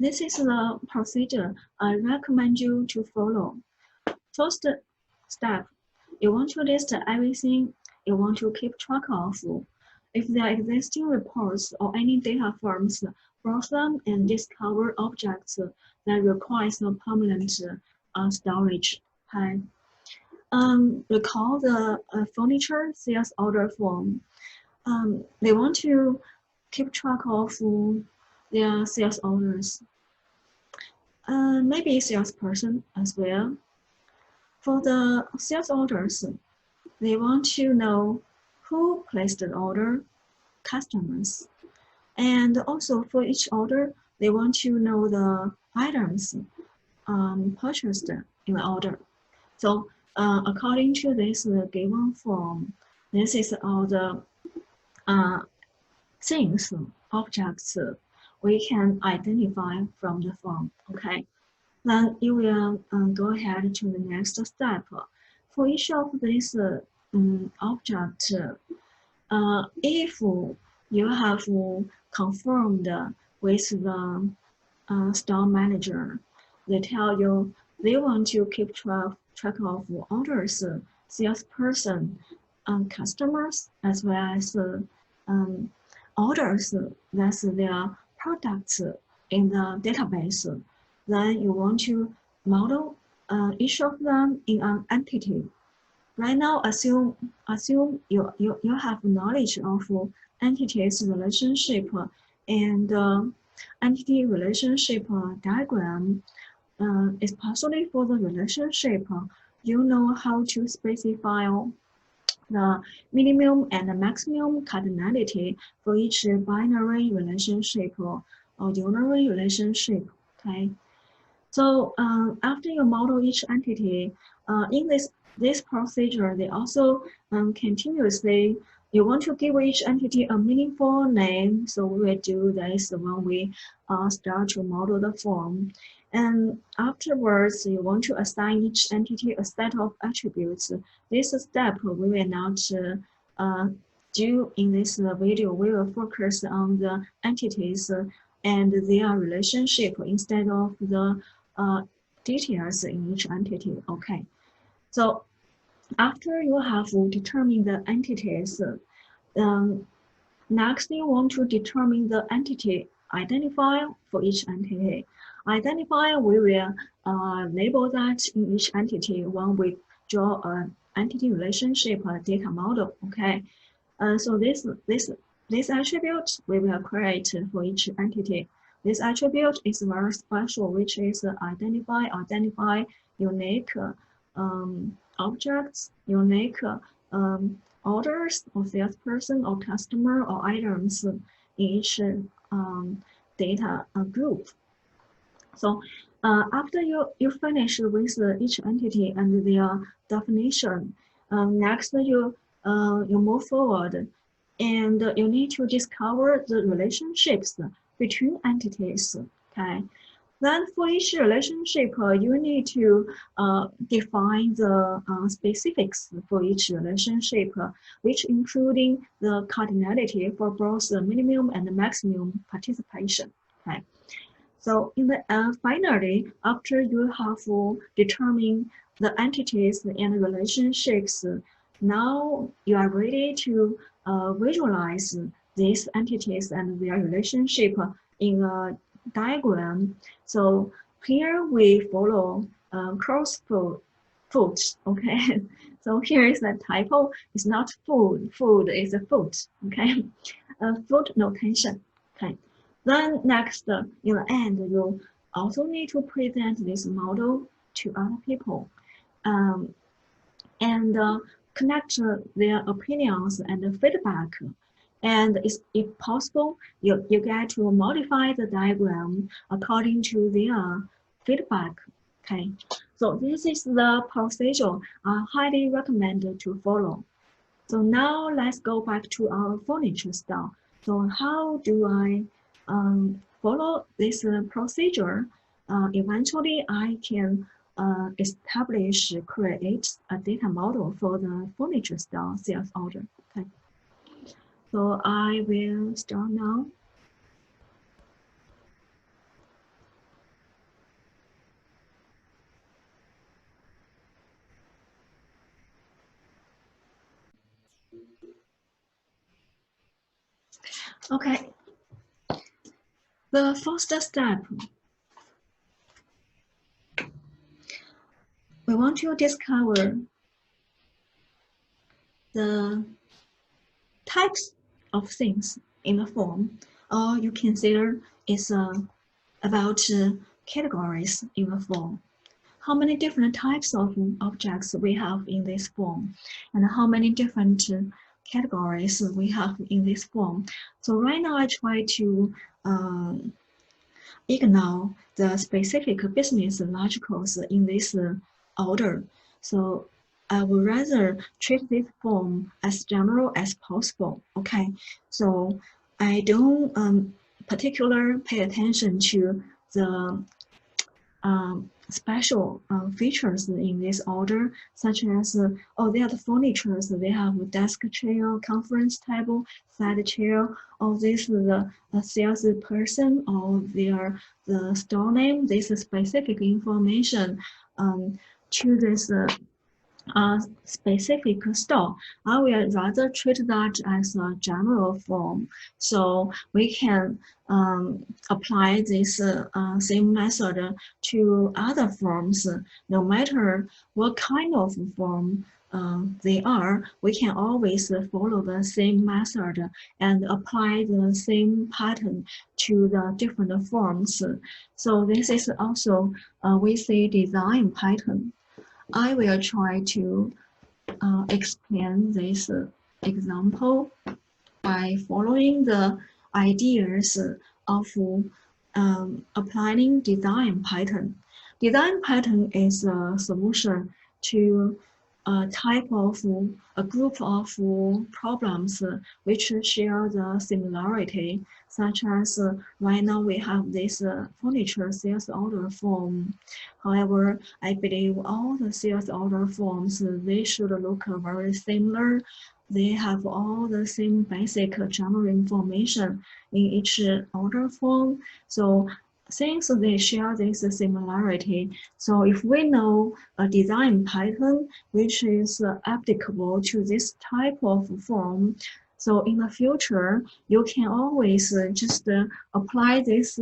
This is the procedure I recommend you to follow. First step, you want to list everything you want to keep track of. If there are existing reports or any data forms, browse them and discover objects that require no permanent storage. Okay. Recall the furniture sales order form. They want to keep track of their sales orders. Maybe salesperson as well. For the sales orders, they want to know who placed the order, customers. And also for each order, they want to know the items purchased in the order. So according to this given form, this is all the things, objects we can identify from the form. Okay. Then you will go ahead to the next step. For each of these objects, if you have confirmed with the store manager, they tell you they want to keep track of orders, salesperson, customers, as well as orders, that's their products in the database. Then you want to model each of them in an entity. Right now, assume you have knowledge of entities relationship and entity relationship diagram. Especially for the relationship, you know how to specify the minimum and the maximum cardinality for each binary relationship or unary relationship. Okay. So after you model each entity, in this procedure, they also continuously, you want to give each entity a meaningful name. So we will do this when we start to model the form. And afterwards, you want to assign each entity a set of attributes. This step we will not do in this video. We will focus on the entities and their relationship instead of the details in each entity. Okay, so after you have determined the entities, next you want to determine the entity identifier for each entity. Identifier, we will label that in each entity when we draw an entity relationship data model. Okay, so this attribute we will create for each entity. This attribute is very special, which is identify unique objects, unique orders or salesperson or customer or items in each data group. So after you finish with each entity and their definition, next you move forward and you need to discover the relationships between entities. Okay. Then for each relationship, you need to define the specifics for each relationship, which including the cardinality for both the minimum and the maximum participation. Okay. So in the finally, after you have determined the entities and relationships, now you are ready to visualize these entities and their relationship in a diagram. So here we follow cross foot. Okay. So here is a typo. It's not food. Food is a foot. Okay. Foot notation. Okay. Then next, in the end, you also need to present this model to other people and connect their opinions and feedback. And if possible, you get to modify the diagram according to their feedback. Okay, so this is the procedure I highly recommend to follow. So now let's go back to our furniture style. So how do I follow this procedure? Eventually, I can create a data model for the furniture style sales order. Okay. So I will start now. Okay. The first step, we want to discover the types of things in the form, or you consider it's about categories in the form. How many different types of objects we have in this form, and how many different categories we have in this form. So right now I try to ignore the specific business logicals in this order. So I would rather treat this form as general as possible. Okay, so I don't particular pay attention to the special features in this order, such as they are the furnitures. They have desk chair, conference table, side chair. Or this is the sales person, or the store name. This is specific information to this specific store. I will rather treat that as a general form, so we can apply this same method to other forms. No matter what kind of form they are, we can always follow the same method and apply the same pattern to the different forms. So this is also we say design pattern. I will try to explain this example by following the ideas of applying design pattern. Design pattern is a solution to a group of problems which share the similarity, such as right now we have this furniture sales order form. However, I believe all the sales order forms, they should look very similar. They have all the same basic general information in each order form. So since they share this similarity, so if we know a design pattern which is applicable to this type of form, so in the future, you can always just apply this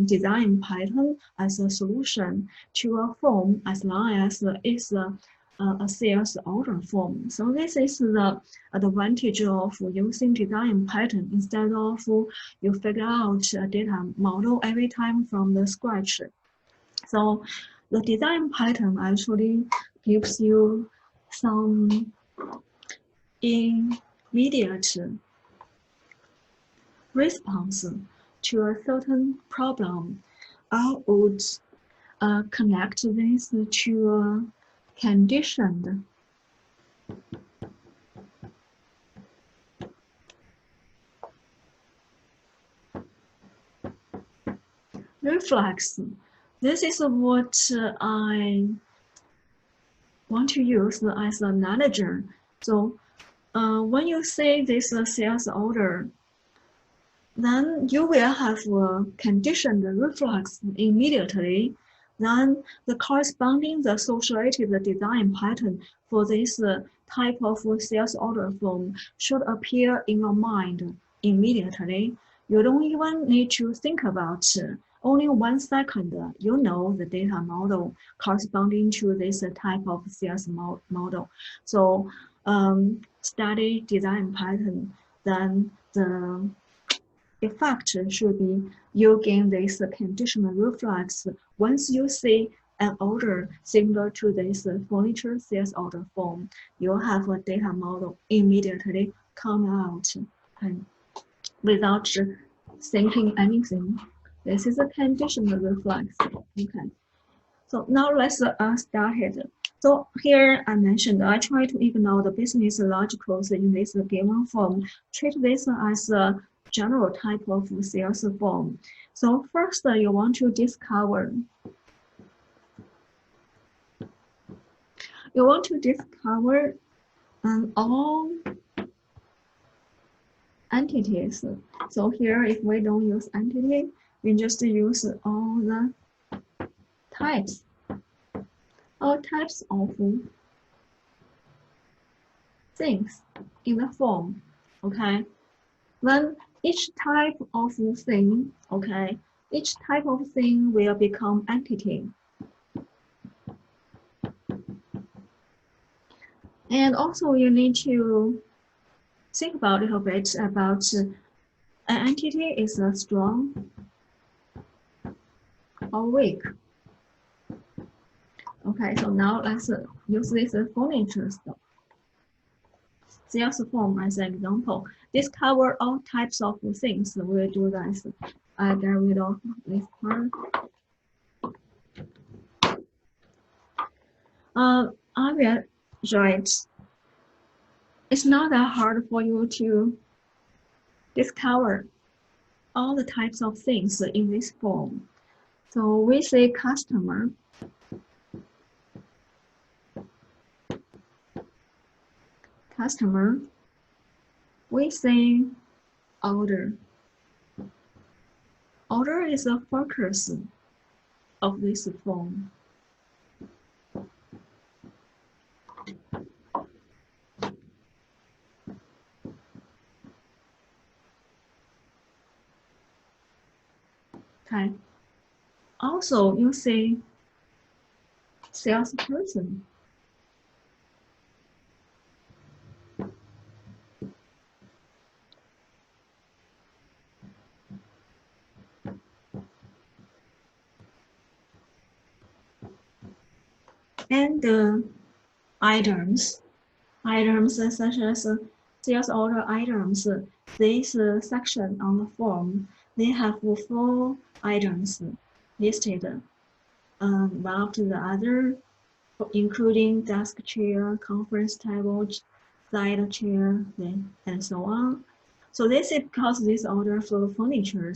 design pattern as a solution to a form as long as it's a sales order form. So this is the advantage of using design pattern instead of you figure out a data model every time from the scratch. So the design pattern actually gives you some immediate response to a certain problem. I would connect this to a conditioned reflex. This is what I want to use as a manager. So when you say this sales order, then you will have a conditioned reflex immediately. Then the corresponding the associated design pattern for this type of sales order form should appear in your mind immediately. You don't even need to think about only 1 second, you know the data model corresponding to this type of sales model. So study design pattern, then the effect should be you gain this conditional reflex once you see an order similar to this furniture sales order form. You have a data model immediately come out and without thinking anything. This is a conditional reflex. Okay. So now let's start it. So here I mentioned I try to ignore the business logicals in this given form, treat this as a general type of sales form. So first you want to discover all entities. So here if we don't use entity, we just use all the types. All types of things in the form. Okay. Then each type of thing, okay, each type of thing will become entity. And also you need to think about a little bit about an entity is strong or weak. Okay, so now let's use this furniture sales form as an example. This covers all types of things. We'll do this. I get rid of this part. Obvious, right? It's not that hard for you to discover all the types of things in this form. So we say customer. Customer. We say order. Order is a focus of this form. Okay. Also, you say salesperson. And items such as sales order items. This section on the form, they have 4 items listed, one after the other, including desk chair, conference table, side chair, and so on. So this is because this order for furniture.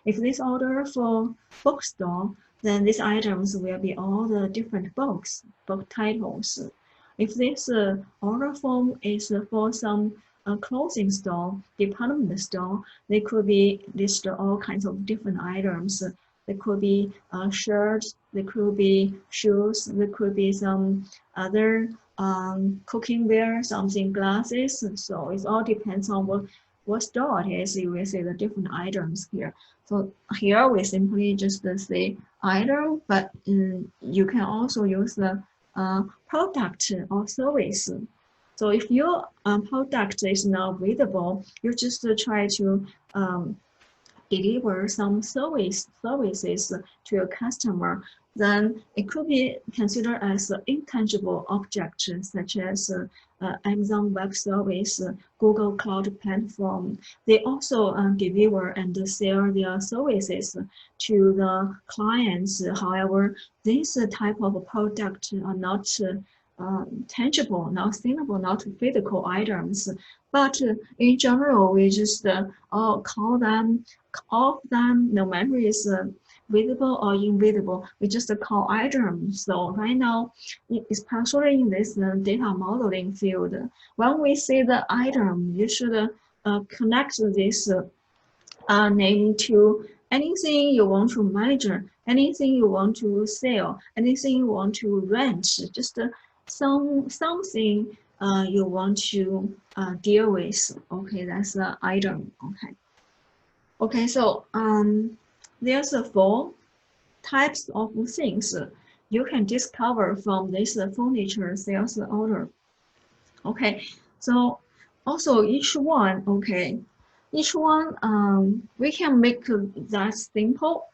If this order for bookstore, then these items will be all the different book titles. If this order form is for some clothing store, department store, they could be list all kinds of different items. There could be shirts, there could be shoes, there could be some other cookware, something glasses. So it all depends on what store it is. You will see the different items here. So here we simply just say item, but you can also use the product or service. So if your product is not visible, you just try to deliver some services to your customer, then it could be considered as an intangible object, such as Amazon Web Service, Google Cloud Platform. They also deliver and sell their services to the clients. However, this type of product are not tangible, not thinkable, not physical items. But in general, we just call them, all of them, no matter is visible or invisible, we just call items. So right now, especially in this data modeling field, when we say the item, you should connect this name to anything you want to manage, anything you want to sell, anything you want to rent, just something you want to deal with. Okay, that's the item. Okay, so there's 4 types of things you can discover from this furniture sales order. Okay, so also each one, we can make that simple.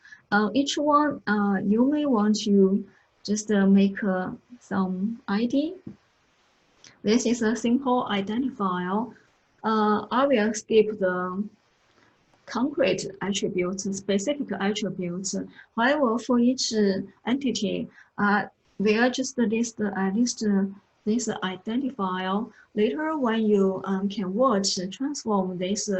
Each one you may want to just make some ID. This is a simple identifier. I will skip the concrete attributes, specific attributes. However, for each entity, we are just list at least this identifier. Later, when you can transform this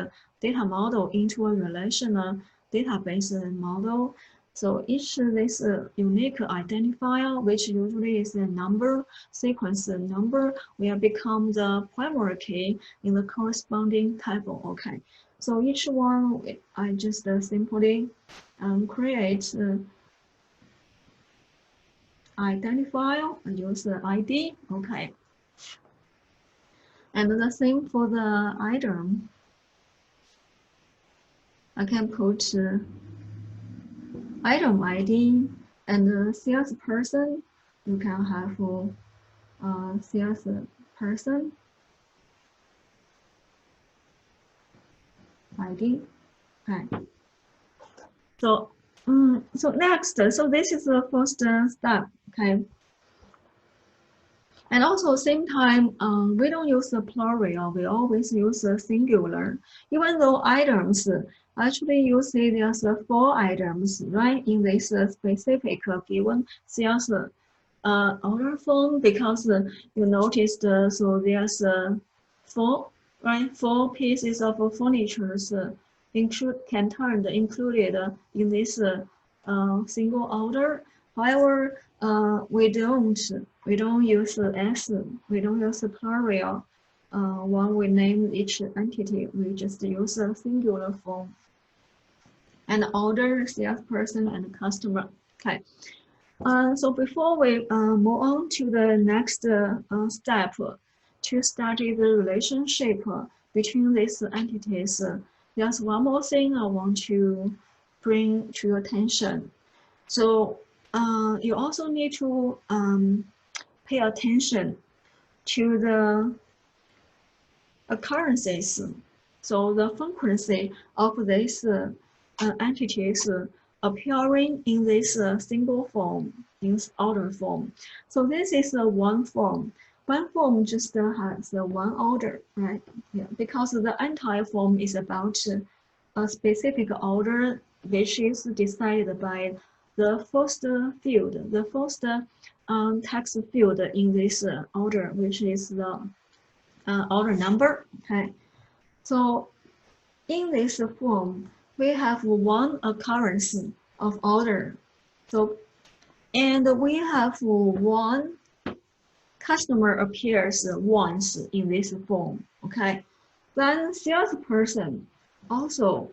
data model into a relational database model. So each this unique identifier, which usually is a number, sequence number, will become the primary key in the corresponding table. Okay. So each one, I just simply create identifier and use the ID. Okay. And the same for the item. I can put item ID and salesperson. You can have salesperson ID. Okay. So so next, so this is the first step. Okay. And also same time, we don't use the plural, we always use the singular. Even though items, actually you see there's 4 items, right, in this specific given sales order form, because you noticed, so there's 4, right, 4 pieces of furniture included in this single order. However, we don't use S, we don't use plural. When we name each entity, we just use a singular form. And order, salesperson, and customer. Okay. So before we move on to the next step to study the relationship between these entities, there's one more thing I want to bring to your attention. So you also need to pay attention to the occurrences. So the frequency of these entities appearing in this single form, in order form. So this is one form. One form just has one order, right? Yeah, because the entire form is about a specific order which is decided by the first field, the first text field in this order, which is the order number. Okay, so in this form, we have one occurrence of order. So, and we have one customer appears once in this form. Okay, then salesperson also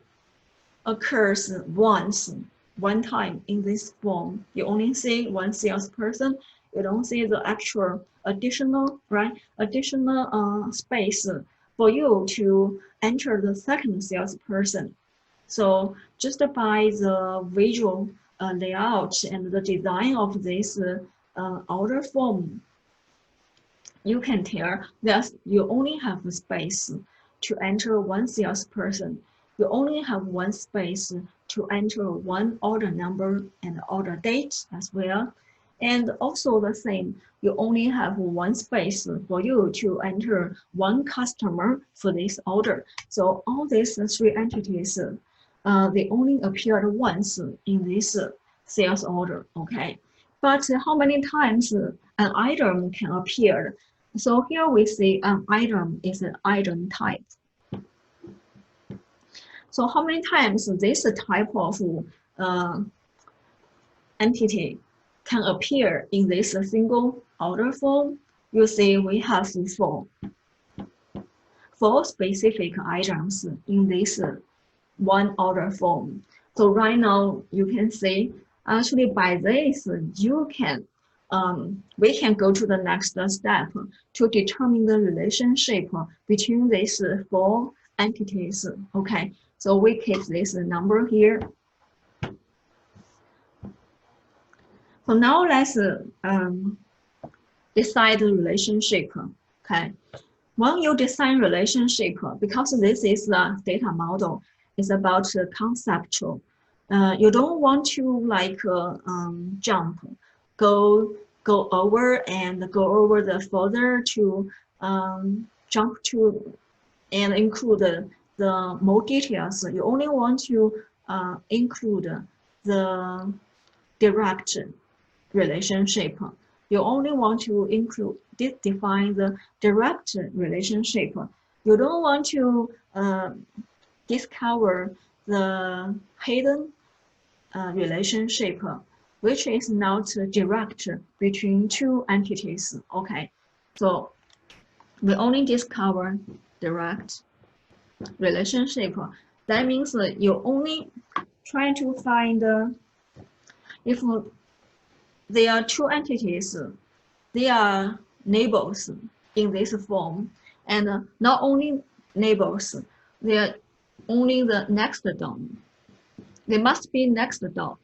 occurs once, one time in this form. You only see one salesperson. You don't see the actual additional, right? Additional space for you to enter the second salesperson. So just by the visual layout and the design of this order form, you can tell that you only have a space to enter one salesperson. You only have one space to enter one order number and order date as well. And also the same, you only have one space for you to enter one customer for this order. So all these 3 entities, they only appeared once in this sales order, okay? But how many times an item can appear? So here we see an item is an item type. So how many times this type of entity can appear in this single order form? You see we have 4 specific items in this one order form. So right now you can see actually by this you can we can go to the next step to determine the relationship between these 4 entities. Okay, so we keep this number here. So now let's decide the relationship. Okay, when you design relationship, because this is the data model, it's about conceptual. You don't want to like jump, go over the further to jump to and include the more details. You only want to include the direct relationship. You only want to include define the direct relationship. You don't want to discover the hidden relationship, which is not direct between 2 entities. Okay, so we only discover direct relationship. That means you only try to find if there are 2 entities, they are neighbors in this form, and not only neighbors, they are only the next door. They must be next door.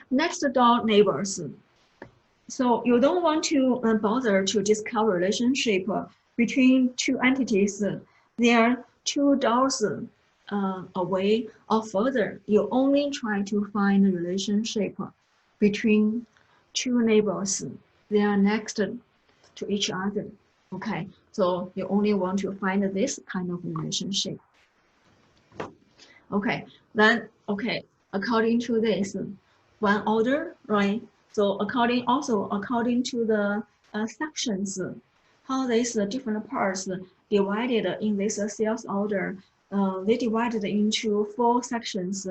Next door neighbors. So you don't want to bother to discover relationship between two entities. They are two doors away or further. You only try to find a relationship between two neighbors. They are next to each other. Okay, so you only want to find this kind of relationship. Okay, then according to this one order, right? So according to the sections, how these different parts divided in this sales order, they divided into 4 sections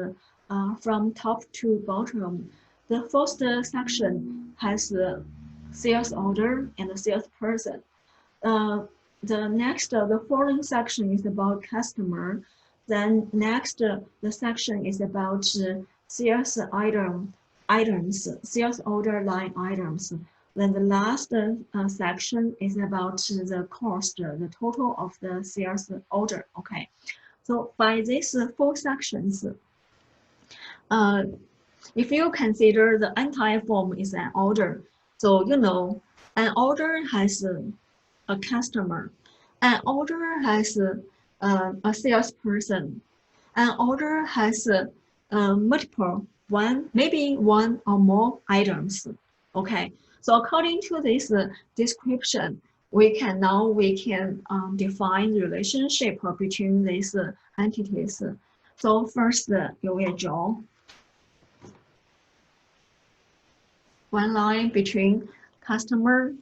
from top to bottom. The first section has the sales order and the salesperson. The following section is about customer. Then next, the section is about sales items, sales order line items. Then the last section is about the cost, the total of the sales order. Okay, so by these 4 sections, if you consider the entire form is an order, so you know an order has a customer, an order has a salesperson, an order has multiple maybe one or more items. Okay, so according to this description, we can define the relationship between these entities. So first, you will draw one line between customer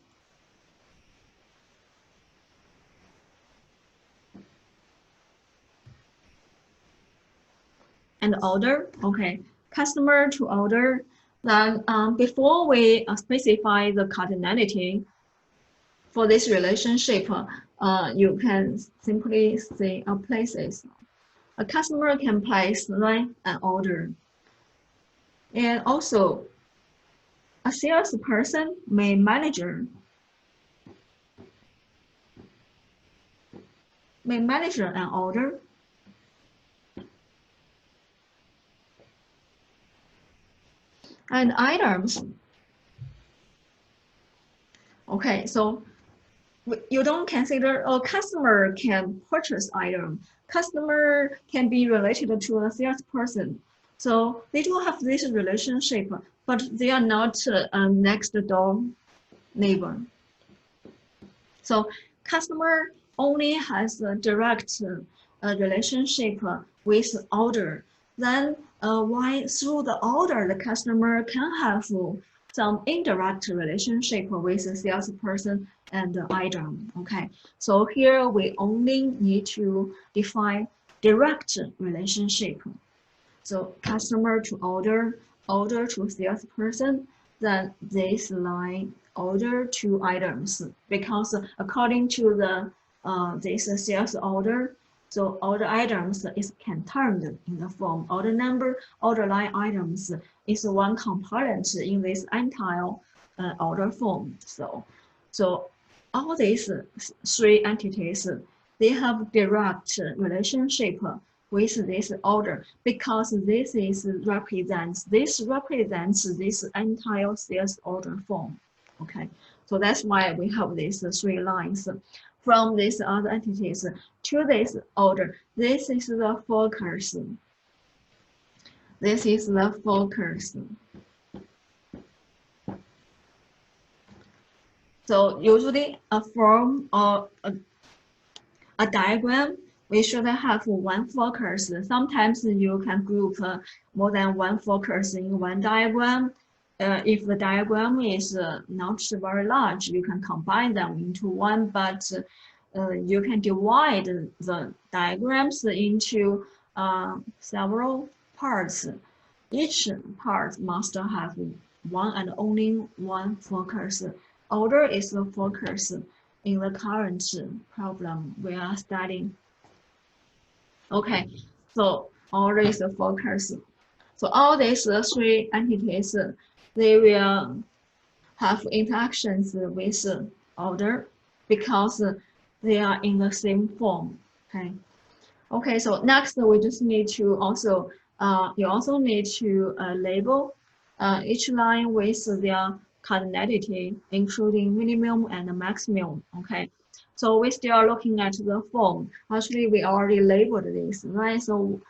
and order. Okay, customer to order. Then before we specify the cardinality for this relationship, you can simply say places. A customer can place an order, and also a salesperson may manage an order. And items. Okay, so you don't consider a customer can purchase item. Customer can be related to a salesperson. So they do have this relationship, but they are not a next door neighbor. So customer only has a direct relationship with order. Then why through the order, the customer can have some indirect relationship with the salesperson and the item. Okay, so here we only need to define direct relationship. So customer to order, order to salesperson, then this line order to items, because according to the this sales order, so order items is contained in the form. Order number, order line items is one component in this entire order form. So all these 3 entities, they have direct relationship with this order, because this represents this entire sales order form. Okay, so that's why we have these 3 lines from these other entities to this order. This is the focus. This is the focus. So usually a form or a diagram, we should have one focus. Sometimes you can group more than one focus in one diagram. If the diagram is not very large, you can combine them into one, but you can divide the diagrams into several parts. Each part must have one and only one focus. Order is the focus in the current problem we are studying. Okay, so order is the focus. So all these 3 entities, they will have interactions with order. because they are in the same form. Okay, so next we just need to also you also need to label each line with their cardinality, including minimum and maximum. Okay, so we're still looking at the form. Actually, we already labeled this, right? So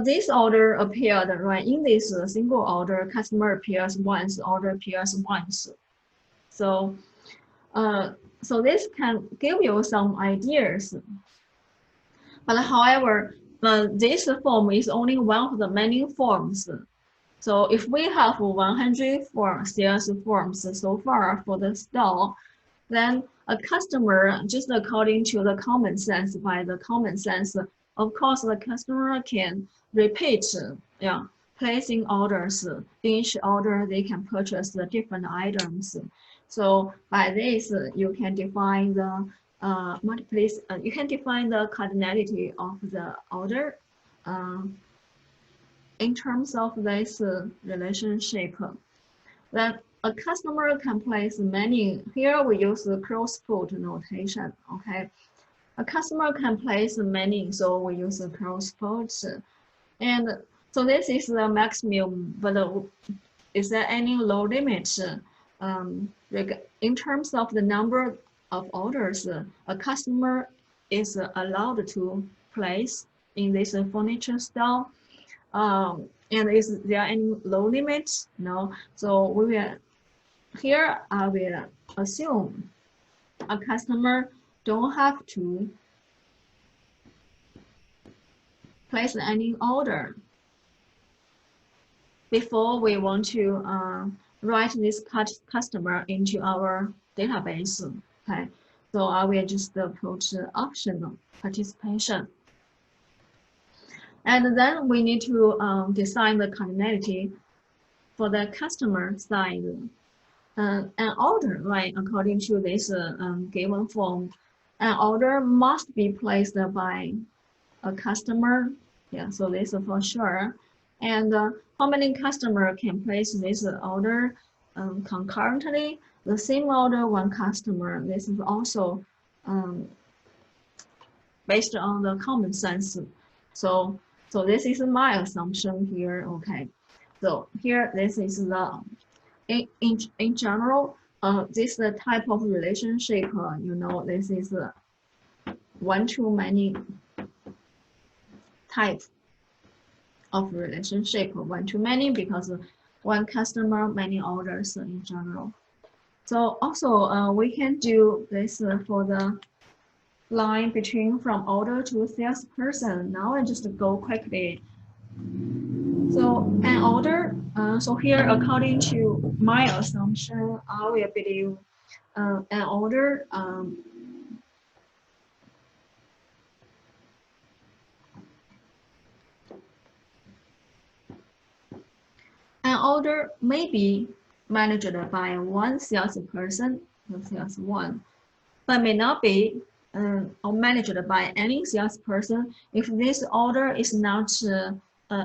this order appeared, right? In this single order, customer appears once, order appears once. So so this can give you some ideas. But however, this form is only one of the many forms. So if we have 100 sales forms so far for the store, then a customer, just according to the common sense, by the common sense, of course, the customer can repeat, yeah, placing orders. Each order, they can purchase the different items. So by this, you can define the you can define the cardinality of the order in terms of this relationship. Then a customer can place many, here we use the cross-put notation, okay? A customer can place many, so we use the cross-put. And so this is the maximum, but is there any low limit? In terms of the number of orders a customer is allowed to place in this furniture store. And is there any low limit? No. So we will here I will assume a customer don't have to place any order before we want to write this customer into our database. Okay, so I will just put optional participation. And then we need to design the cardinality for the customer side. An order, right, according to this given form, an order must be placed by a customer. Yeah, so this is for sure. And how many customer can place this order concurrently? The same order, one customer. This is also based on the common sense. So this is my assumption here. Okay, so here this is the in general this type of relationship. You know, this is one-to-many type of relationship, one-to-many, because one customer, many orders in general. So also we can do this for the line between from order to salesperson. Now I just go quickly. So an order, so here according to my assumption, I will believe an order may be managed by one salesperson, sales one, but may not be or managed by any salesperson if this order is not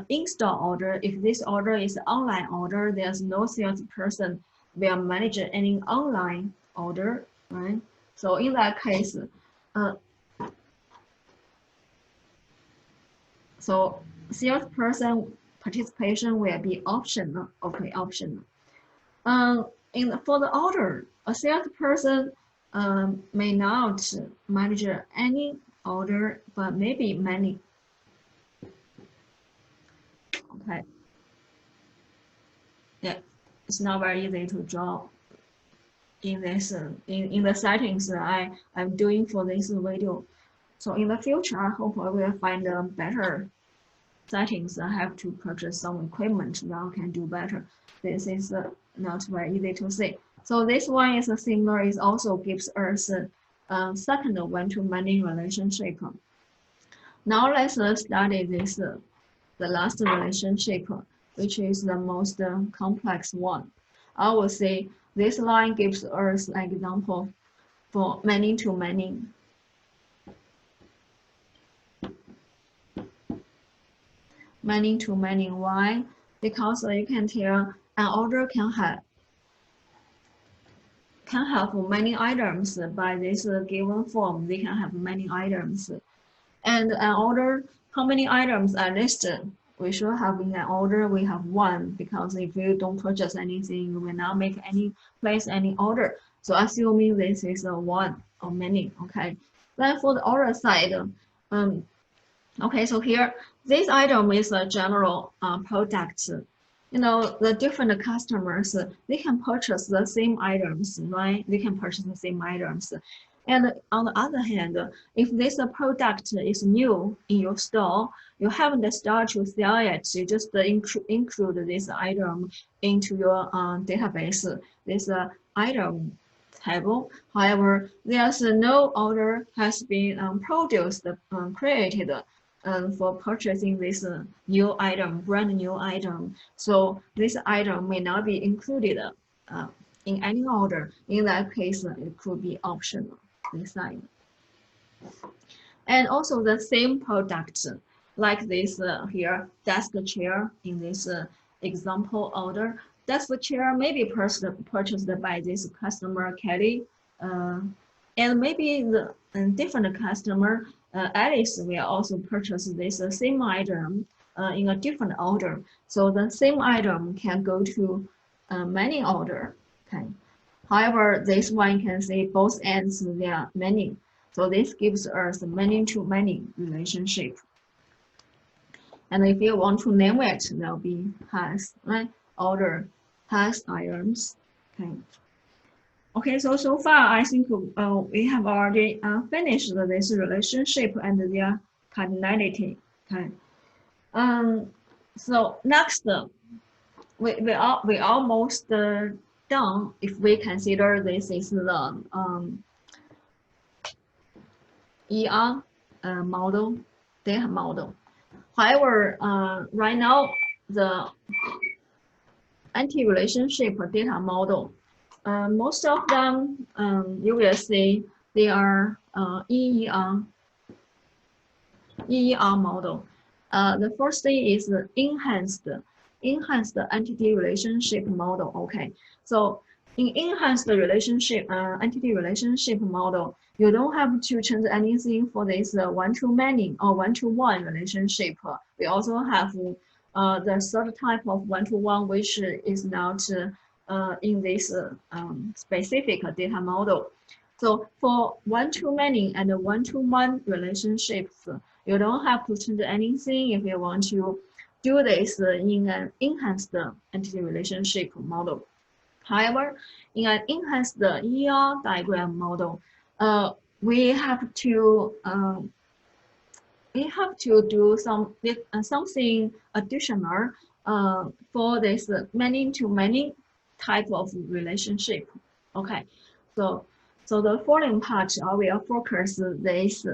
in-store order. If this order is online order, there's no salesperson will manage any online order, right? So in that case, so salesperson participation will be optional. Okay, optional. For the order, a salesperson may not manage any order, but maybe many. Okay. Yeah, it's not very easy to draw in this in the settings I'm doing for this video. So in the future, I hope I will find better settings. I have to purchase some equipment that I can do better. This is not very easy to see. So this one is similar. It also gives us second one-to-many relationship. Now let's study this the last relationship, which is the most complex one. I will say this line gives us an example for many-to-many. Many-to-many. Why? Because you can tell an order can have can have many items by this given form. They can have many items. And an order, how many items are listed? We should have in an order, we have one, because if you don't purchase anything, you will not make any place any order. So assuming this is a one or many, okay. Then for the order side, okay, so here, this item is a general product. You know, the different customers, they can purchase the same items, right? They can purchase the same items. And on the other hand, if this product is new in your store, you haven't started to sell it, you just include this item into your database, this item table. However, there's no order has been produced, created for purchasing this new item, brand new item. So this item may not be included in any order. In that case, it could be optional inside. And also the same product, like this here, desk chair in this example order. Desk chair may be purchased by this customer, Kelly, and maybe the different customer, Alice, will also purchase this same item in a different order. So the same item can go to many order. Okay. However, this one can say both ends there are many. So this gives us many-to-many relationship. And if you want to name it, there'll be has, right? Order has items. Okay. Okay, so far I think we have already finished this relationship and their cardinality. Okay. So next, we almost done if we consider this is the ER model, data model. However, right now the anti-relationship data model, most of them you will see they are EER model. The first thing is the enhanced entity relationship model. Okay, so in enhanced relationship entity relationship model, you don't have to change anything for this one-to-many or one-to-one relationship. We also have the third type of one-to-one, which is not in this specific data model. So for one-to-many and one-to-one relationships, you don't have to change anything if you want to do this in an enhanced entity relationship model. However, in an enhanced ER diagram model, we have to do something additional for this many-to-many type of relationship. Okay, so the following part I will focus these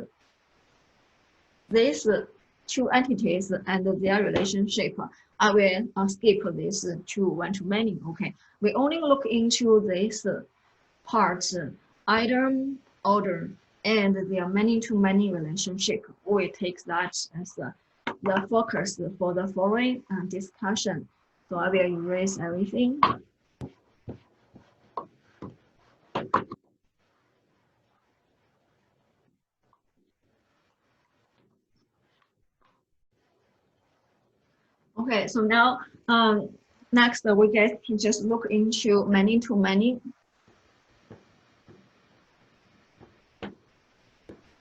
two entities and their relationship. I will skip this to one-to-many. Okay, we only look into this part, item, order, and their many-to-many relationship. We take that as the focus for the following discussion. So I will erase everything. Okay, so now next we can just look into many-to-many